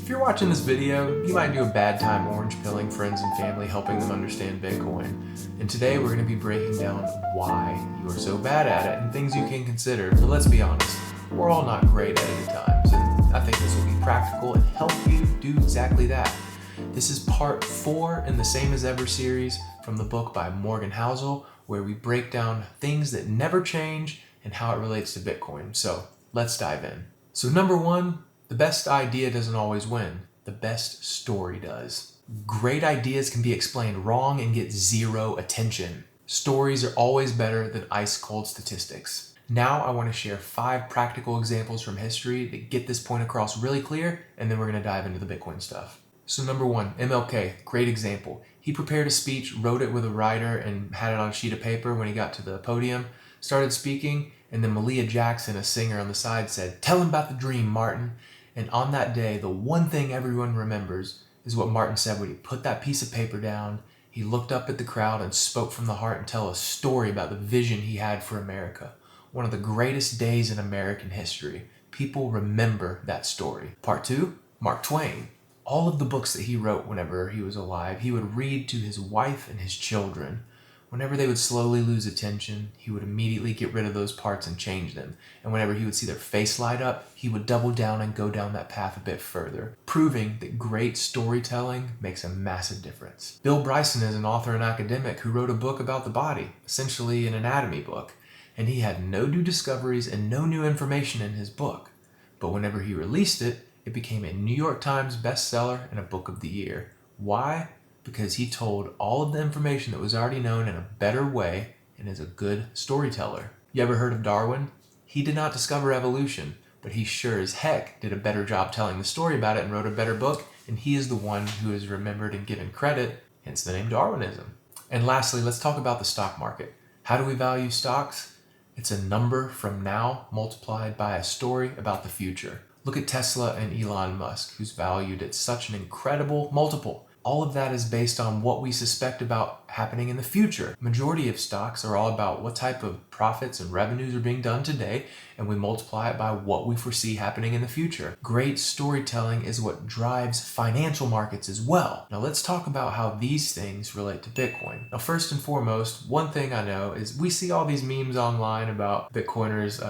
If you're watching this video, you might do a bad time orange pilling friends and family helping them understand Bitcoin. And today we're going to be breaking down why you are so bad at it and things you can consider. But let's be honest, we're all not great at it at times, and I think this will be practical and help you do exactly that. This is part 4 in the Same as Ever series from the book by Housel, where we break down things that never change and how it relates to Bitcoin. So let's dive in. So number 1, the best idea doesn't always win. The best story does. Great ideas can be explained wrong and get zero attention. Stories are always better than ice cold statistics. Now I want to share 5 practical examples from history that get this point across really clear, and then we're going to dive into the Bitcoin stuff. So number 1, MLK, great example. He prepared a speech, wrote it with a writer, and had it on a sheet of paper when he got to the podium, started speaking, and then Malia Jackson, a singer on the side, said, "Tell him about the dream, Martin." And on that day, the one thing everyone remembers is what Martin said when he put that piece of paper down. He looked up at the crowd and spoke from the heart and tell a story about the vision he had for America. One of the greatest days in American history. People remember that story. Part 2, Mark Twain. All of the books that he wrote whenever he was alive, he would read to his wife and his children. Whenever they would slowly lose attention, he would immediately get rid of those parts and change them. And whenever he would see their face light up, he would double down and go down that path a bit further, proving that great storytelling makes a massive difference. Bill Bryson is an author and academic who wrote a book about the body, essentially an anatomy book, and he had no new discoveries and no new information in his book. But whenever he released it, it became a New York Times bestseller and a book of the year. Why? Because he told all of the information that was already known in a better way and is a good storyteller. You ever heard of Darwin? He did not discover evolution, but he sure as heck did a better job telling the story about it and wrote a better book, and he is the one who is remembered and given credit, hence the name Darwinism. And lastly, let's talk about the stock market. How do we value stocks? It's a number from now multiplied by a story about the future. Look at Tesla and Elon Musk, who's valued at such an incredible multiple. All of that is based on what we suspect about happening in the future. Majority of stocks are all about what type of profits and revenues are being done today, and we multiply it by what we foresee happening in the future. Great storytelling is what drives financial markets as well. Now let's talk about how these things relate to Bitcoin. Now first and foremost, one thing I know is we see all these memes online about Bitcoiners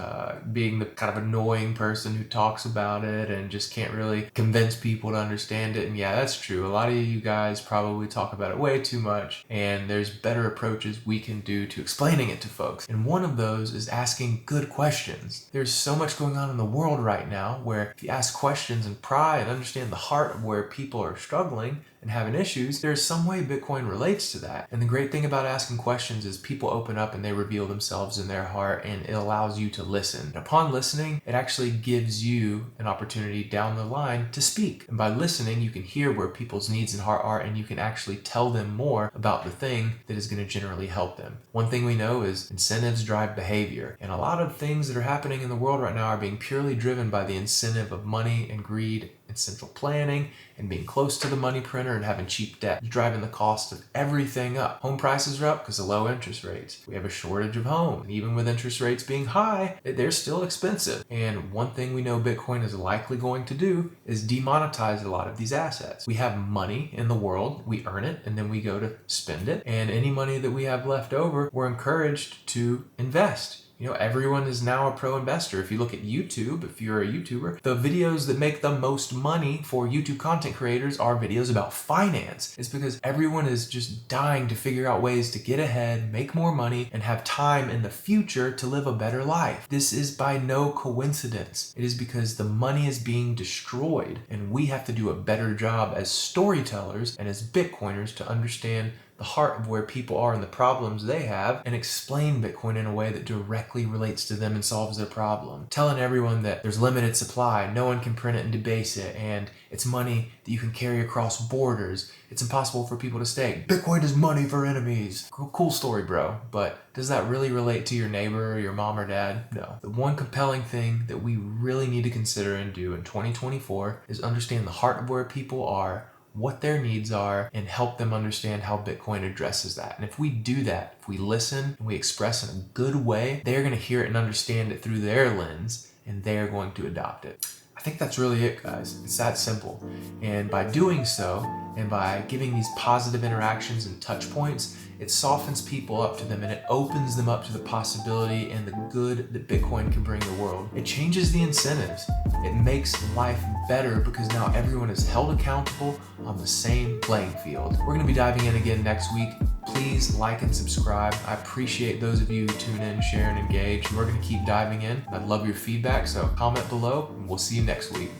being the kind of annoying person who talks about it and just can't really convince people to understand it. And yeah, that's true. A lot of you guys probably talk about it way too much, and there's better approaches we can do to explaining it to folks. And one of those is asking good questions. There's so much going on in the world right now where if you ask questions and pry and understand the heart of where people are struggling and having issues, there's some way Bitcoin relates to that. And the great thing about asking questions is people open up and they reveal themselves in their heart, and it allows you to listen. And upon listening, it actually gives you an opportunity down the line to speak. And by listening, you can hear where people's needs and heart are, and you can actually tell them more about the thing that is going to generally help them. One thing we know is incentives drive behavior. And a lot of things that are happening in the world right now are being purely driven by the incentive of money and greed and central planning and being close to the money printer and having cheap debt. It's driving the cost of everything up. Home prices are up because of low interest rates. We have a shortage of homes. And even with interest rates being high, they're still expensive. And one thing we know Bitcoin is likely going to do is demonetize a lot of these assets. We have money in the world, we earn it, and then we go to spend it. And any money that we have left over, we're encouraged to invest. You know, everyone is now a pro investor. If you look at YouTube, if you're a YouTuber, the videos that make the most money for YouTube content creators are videos about finance. It's because everyone is just dying to figure out ways to get ahead, make more money, and have time in the future to live a better life. This is by no coincidence. It is because the money is being destroyed, and we have to do a better job as storytellers and as Bitcoiners to understand the heart of where people are and the problems they have, and explain Bitcoin in a way that directly relates to them and solves their problem. Telling everyone that there's limited supply, no one can print it and debase it, and it's money that you can carry across borders. It's impossible for people to stake. Bitcoin is money for enemies. Cool story, bro. But does that really relate to your neighbor or your mom or dad? No. The one compelling thing that we really need to consider and do in 2024 is understand the heart of where people are, what their needs are, and help them understand how Bitcoin addresses that. And if we do that, if we listen and we express in a good way, they're going to hear it and understand it through their lens, and they're going to adopt it. I think that's really it, guys. It's that simple. And by doing so, and by giving these positive interactions and touch points, it softens people up to them and it opens them up to the possibility and the good that Bitcoin can bring the world. It changes the incentives. It makes life better because now everyone is held accountable on the same playing field. We're going to be diving in again next week. Please like and subscribe. I appreciate those of you who tune in, share, and engage. We're going to keep diving in. I'd love your feedback, so comment below, and we'll see you next week.